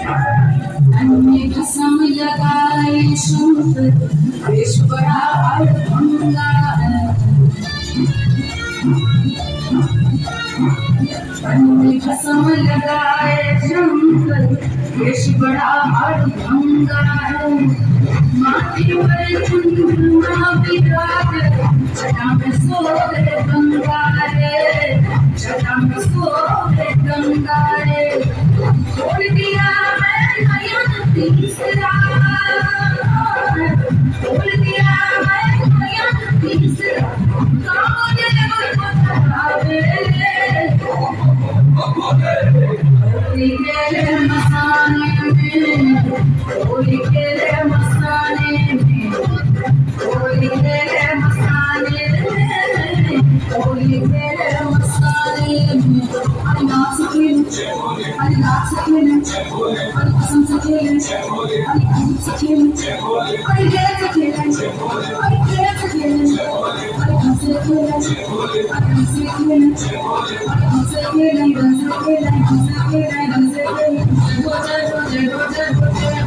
अन्य कसम लगाए शंकर देश बड़ा अड़भंगा अन्य कसम लगाए शंकर देश बड़ा अड़भंगा माटी पर चुनमुना विराज छटा में सोते गंगा रे छटा में सोते गंगा रे छोड़ दिया मैं नयन तीसरा छोड़ दिया मैं नयन तीसरा कामों ने बतावे होली के मसाने में होली के मसाने में होली के मसाने में होली के मसाने में अल्लाह से खेल अल्लाह से खेल अल्लाह से खेल अल्लाह से खेल अल्लाह से खेल अल्लाह से खेल अल्लाह से खेल अल्लाह से खेल अल्लाह से खेल